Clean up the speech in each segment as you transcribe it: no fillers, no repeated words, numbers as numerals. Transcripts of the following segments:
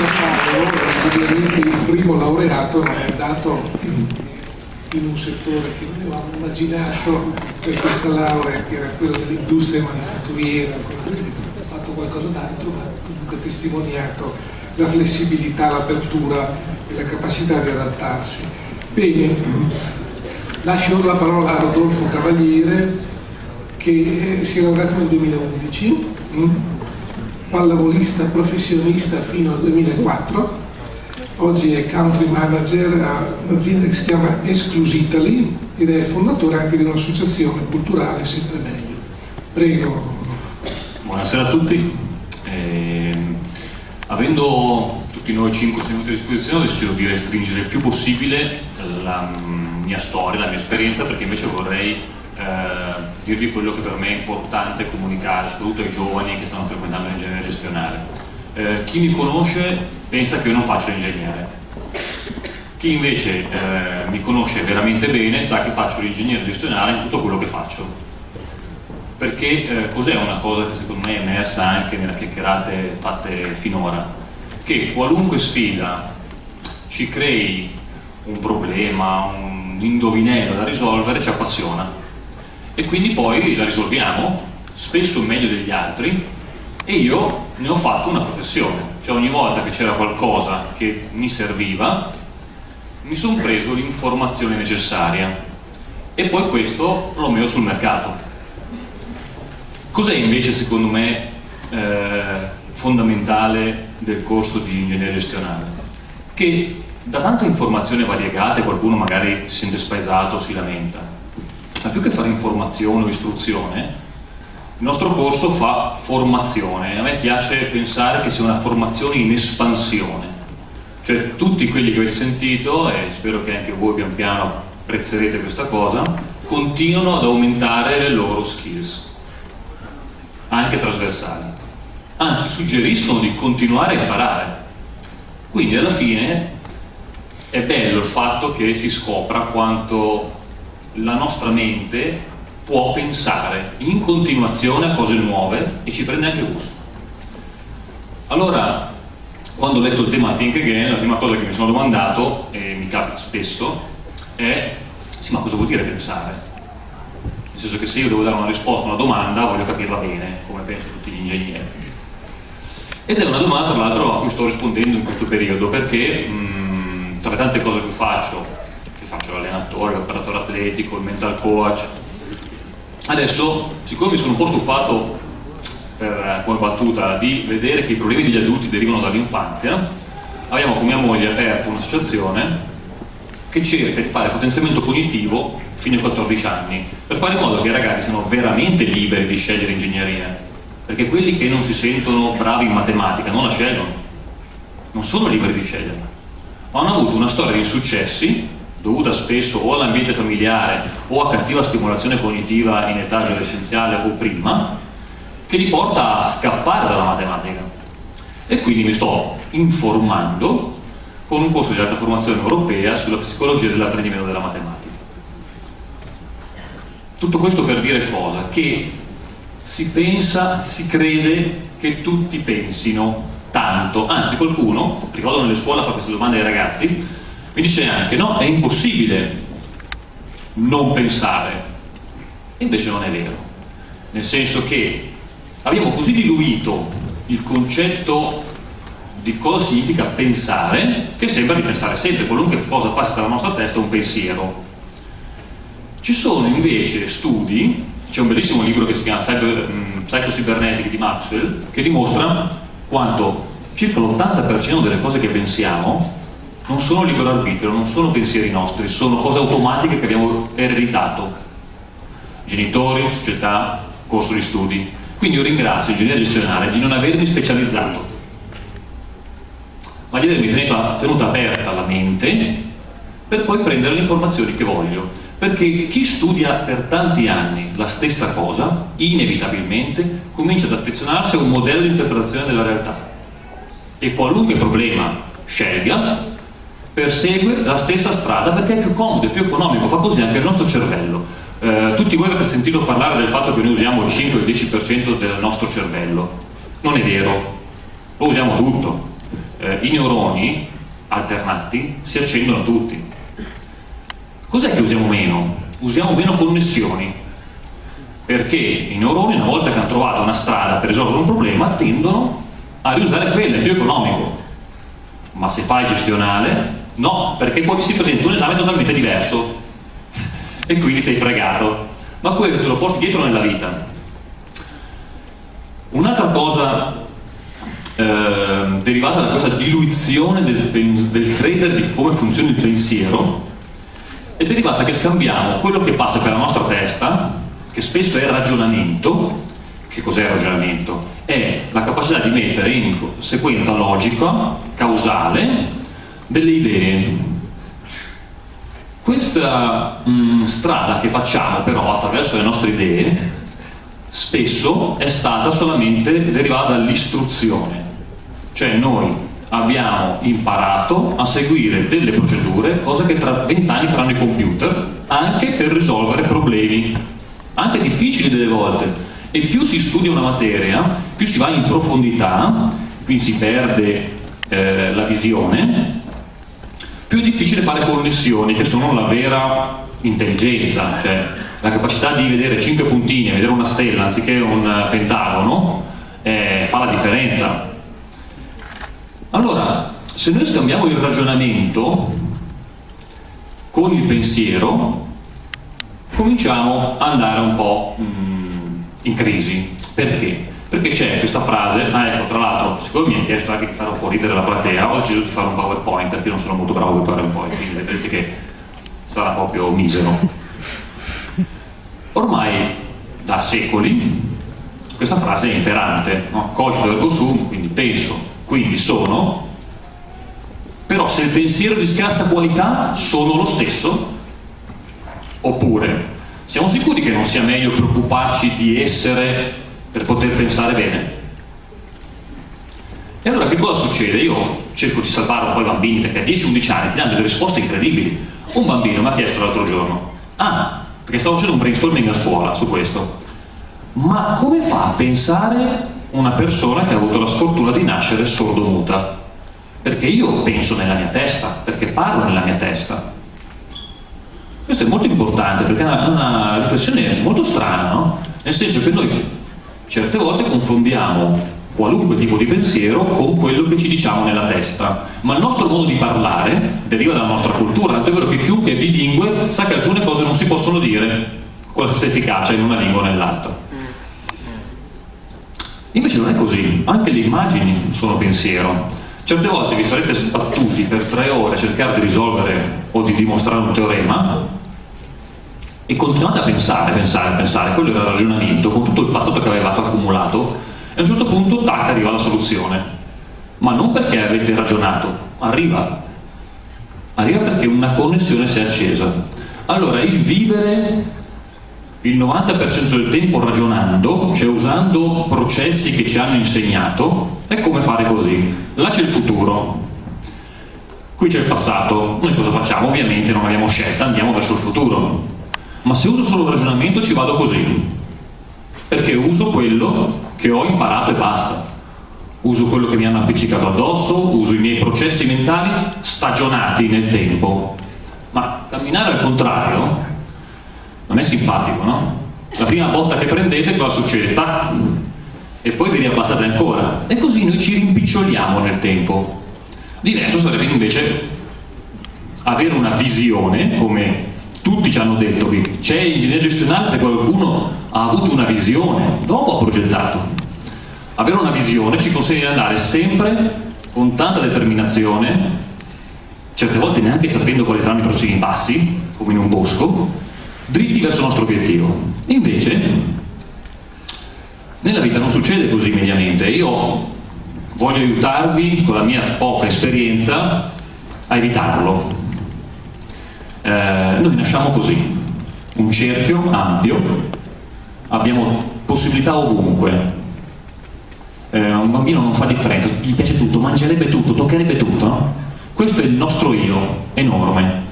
ovviamente il primo laureato non è andato in un settore che noi avevamo immaginato per questa laurea, che era quello dell'industria manifatturiera, ha fatto qualcosa d'altro, ma comunque ha testimoniato la flessibilità, l'apertura e la capacità di adattarsi. Bene, lascio la parola a Rodolfo Cavaliere, che si è laureato nel 2011, pallavolista professionista fino al 2004, oggi è country manager a un'azienda che si chiama Exclusitaly ed è fondatore anche di un'associazione culturale Sempre Meglio. Prego. Buonasera a tutti. Avendo tutti noi 5 minuti a disposizione, ho deciso di restringere il più possibile la mia storia, la mia esperienza, perché invece vorrei dirvi quello che per me è importante comunicare, soprattutto ai giovani che stanno frequentando l'ingegneria gestionale. Chi mi conosce pensa che io non faccio l'ingegnere. Chi invece mi conosce veramente bene sa che faccio l'ingegnere gestionale in tutto quello che faccio. Perché cos'è una cosa che secondo me è emersa anche nelle chiacchierate fatte finora? Che qualunque sfida ci crei un problema, un indovinello da risolvere, ci appassiona. E quindi poi la risolviamo, spesso meglio degli altri, e io ne ho fatto una professione. Cioè ogni volta che c'era qualcosa che mi serviva, mi sono preso l'informazione necessaria e poi questo l'ho messo sul mercato. Cos'è invece secondo me fondamentale del corso di ingegneria gestionale? Che da tanta informazione variegata, qualcuno magari si sente spaesato o si lamenta, ma più che fare informazione o istruzione, il nostro corso fa formazione. A me piace pensare che sia una formazione in espansione, cioè tutti quelli che avete sentito, e spero che anche voi pian piano apprezzerete questa cosa, continuano ad aumentare le loro skills, anche trasversali, anzi suggeriscono di continuare a imparare. Quindi alla fine è bello il fatto che si scopra quanto la nostra mente può pensare in continuazione a cose nuove e ci prende anche gusto. Allora, quando ho letto il tema Think Again, la prima cosa che mi sono domandato, e mi capita spesso, è sì, ma cosa vuol dire pensare? Nel senso che se io devo dare una risposta a una domanda, voglio capirla bene, come penso tutti gli ingegneri. Ed è una domanda, tra l'altro, a cui sto rispondendo in questo periodo, perché tra le tante cose che faccio l'allenatore, l'operatore atletico, il mental coach, adesso, siccome mi sono un po' stufato come battuta di vedere che i problemi degli adulti derivano dall'infanzia, abbiamo con mia moglie aperto un'associazione che cerca di fare potenziamento cognitivo fino ai 14 anni, per fare in modo che i ragazzi siano veramente liberi di scegliere ingegneria, perché quelli che non si sentono bravi in matematica non la scelgono, non sono liberi di sceglierla, ma hanno avuto una storia di insuccessi dovuta spesso o all'ambiente familiare o a cattiva stimolazione cognitiva in età adolescenziale o prima, che li porta a scappare dalla matematica. E quindi mi sto informando con un corso di alta formazione europea sulla psicologia dell'apprendimento della matematica. Tutto questo per dire cosa? Che si pensa, si crede che tutti pensino tanto, anzi qualcuno, ricordo nelle scuole fa queste domande ai ragazzi, mi dice anche no, è impossibile non pensare, e invece non è vero, nel senso che abbiamo così diluito il concetto di cosa significa pensare che sembra di pensare sempre, qualunque cosa passi dalla nostra testa è un pensiero. Ci sono invece studi, c'è un bellissimo libro che si chiama Psycho-Cybernetic di Maxwell, che dimostra quanto circa l'80% delle cose che pensiamo non sono libero arbitrio, non sono pensieri nostri, sono cose automatiche che abbiamo ereditato. Genitori, società, corso di studi. Quindi io ringrazio l'ingegneria gestionale di non avermi specializzato, ma di avermi tenuta aperta la mente per poi prendere le informazioni che voglio. Perché chi studia per tanti anni la stessa cosa, inevitabilmente comincia ad affezionarsi a un modello di interpretazione della realtà. E qualunque problema scelga, persegue la stessa strada perché è più comodo, è più economico, fa così anche il nostro cervello. Tutti voi avete sentito parlare del fatto che noi usiamo il 5 o il 10% del nostro cervello. Non è vero, lo usiamo tutto. i neuroni alternati si accendono tutti. Cos'è che usiamo meno? Usiamo meno connessioni, perché i neuroni, una volta che hanno trovato una strada per risolvere un problema, tendono a riusare quella, è più economico. Ma se fai gestionale, no, perché poi si presenta un esame totalmente diverso e quindi sei fregato. Ma questo lo porti dietro nella vita. Un'altra cosa derivata da questa diluizione del credere di come funziona il pensiero è derivata che scambiamo quello che passa per la nostra testa, che spesso è ragionamento. Che cos'è il ragionamento? È la capacità di mettere in sequenza logica, causale, delle idee. Questa strada che facciamo però attraverso le nostre idee spesso è stata solamente derivata dall'istruzione, cioè noi abbiamo imparato a seguire delle procedure, cosa che tra 20 anni faranno i computer, anche per risolvere problemi, anche difficili delle volte. E più si studia una materia, più si va in profondità, quindi si perde la visione, più è difficile fare connessioni, che sono la vera intelligenza, cioè la capacità di vedere 5 puntini e vedere una stella anziché un pentagono fa la differenza. Allora, se noi scambiamo il ragionamento con il pensiero, cominciamo ad andare un po' in crisi. Perché? Perché c'è questa frase, ecco, tra l'altro, siccome mi ha chiesto anche di fare un po' ridere la platea, ho deciso di fare un PowerPoint, perché io non sono molto bravo con il PowerPoint, quindi vedrete che sarà proprio misero. Ormai da secoli questa frase è imperante, no? Cogito ergo sum, quindi penso, quindi sono. Però se il pensiero di scarsa qualità, sono lo stesso? Oppure siamo sicuri che non sia meglio preoccuparci di essere per poter pensare bene? E allora che cosa succede? Io cerco di salvare un po' i bambini, perché a 10-11 anni ti danno delle risposte incredibili. Un bambino mi ha chiesto l'altro giorno, perché stavo facendo un brainstorming a scuola su questo, ma come fa a pensare una persona che ha avuto la sfortuna di nascere sordomuta? Perché io penso nella mia testa, perché parlo nella mia testa. Questo è molto importante, perché è una riflessione molto strana, no? Nel senso che noi certe volte confondiamo qualunque tipo di pensiero con quello che ci diciamo nella testa, ma il nostro modo di parlare deriva dalla nostra cultura, tanto è vero che chiunque è bilingue sa che alcune cose non si possono dire con la stessa efficacia in una lingua o nell'altra. Invece non è così, anche le immagini sono pensiero. Certe volte vi sarete sbattuti per 3 ore a cercare di risolvere o di dimostrare un teorema e continuate a pensare, quello era il ragionamento, con tutto il passato che avevate accumulato, e a un certo punto, tac, arriva la soluzione. Ma non perché avete ragionato, arriva perché una connessione si è accesa. Allora, il vivere il 90% del tempo ragionando, cioè usando processi che ci hanno insegnato, è come fare così. Là c'è il futuro, qui c'è il passato. Noi cosa facciamo? Ovviamente non abbiamo scelta, andiamo verso il futuro. Ma se uso solo il ragionamento ci vado così, perché uso quello che ho imparato e basta. Uso quello che mi hanno appiccicato addosso, uso i miei processi mentali stagionati nel tempo. Ma camminare al contrario non è simpatico, no? La prima botta che prendete cosa succede? Tac! E poi vi riabbassate ancora. E così noi ci rimpiccioliamo nel tempo. Diverso sarebbe invece avere una visione, come tutti ci hanno detto che c'è ingegneria gestionale perché qualcuno ha avuto una visione, dopo ha progettato. Avere una visione ci consegna di andare sempre con tanta determinazione, certe volte neanche sapendo quali saranno i prossimi passi, come in un bosco, dritti verso il nostro obiettivo. Invece nella vita non succede così mediamente. Io voglio aiutarvi con la mia poca esperienza a evitarlo. Noi nasciamo così, un cerchio ampio, abbiamo possibilità ovunque. Un bambino non fa differenza, gli piace tutto, mangerebbe tutto, toccherebbe tutto, no? Questo è il nostro io enorme.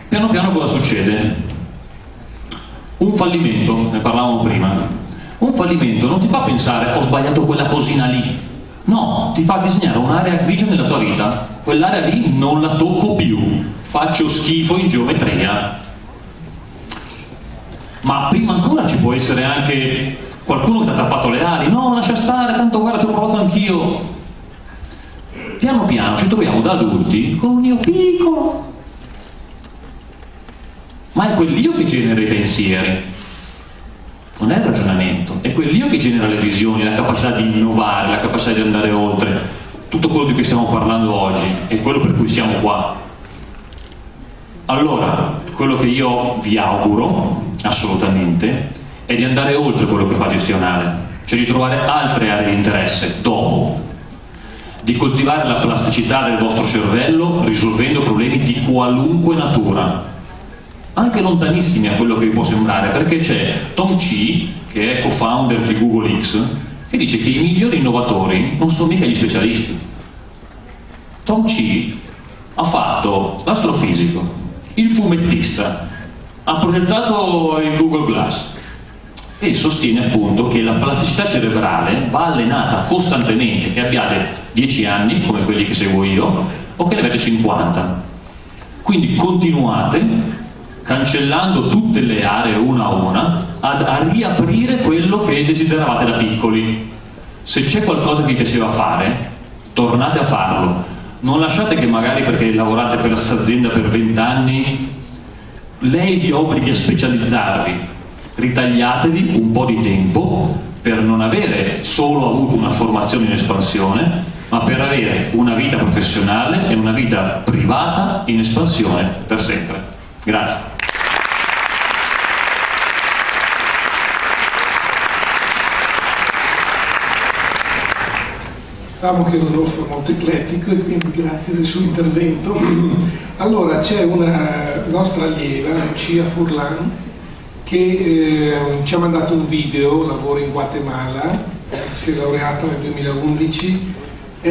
Piano piano cosa succede? Un fallimento, ne parlavamo prima, un fallimento non ti fa pensare ho sbagliato quella cosina lì, No, ti fa disegnare un'area grigia nella tua vita, quell'area lì non la tocco più, faccio schifo in geometria. Ma prima ancora ci può essere anche qualcuno che ti ha tappato le ali, no, lascia stare, tanto guarda, ci ho provato anch'io. Piano piano ci troviamo da adulti con un io piccolo, ma è quell'io che genera i pensieri, non è il ragionamento, è quell'io che genera le visioni, la capacità di innovare, la capacità di andare oltre. Tutto quello di cui stiamo parlando oggi è quello per cui siamo qua. Allora, quello che io vi auguro assolutamente è di andare oltre quello che fa gestionale, cioè di trovare altre aree di interesse dopo, di coltivare la plasticità del vostro cervello risolvendo problemi di qualunque natura, anche lontanissimi a quello che vi può sembrare, perché c'è Tom Chi, che è co-founder di Google X, che dice che i migliori innovatori non sono mica gli specialisti. Tom Chi ha fatto l'astrofisico, il fumettista, ha progettato il Google Glass e sostiene appunto che la plasticità cerebrale va allenata costantemente, che abbiate 10 anni come quelli che seguo io o che ne avete 50. Quindi continuate, cancellando tutte le aree una a una, a riaprire quello che desideravate da piccoli. Se c'è qualcosa che vi piaceva fare, tornate a farlo. Non lasciate che magari perché lavorate per questa azienda per 20 anni lei vi obblighi a specializzarvi. Ritagliatevi un po' di tempo per non avere solo avuto una formazione in espansione, ma per avere una vita professionale e una vita privata in espansione per sempre. Grazie. Diciamo che Rodolfo è molto eclettico e quindi grazie del suo intervento. Allora c'è una nostra allieva, Lucia Furlan, che ci ha mandato un video, lavora in Guatemala, si è laureata nel 2011, è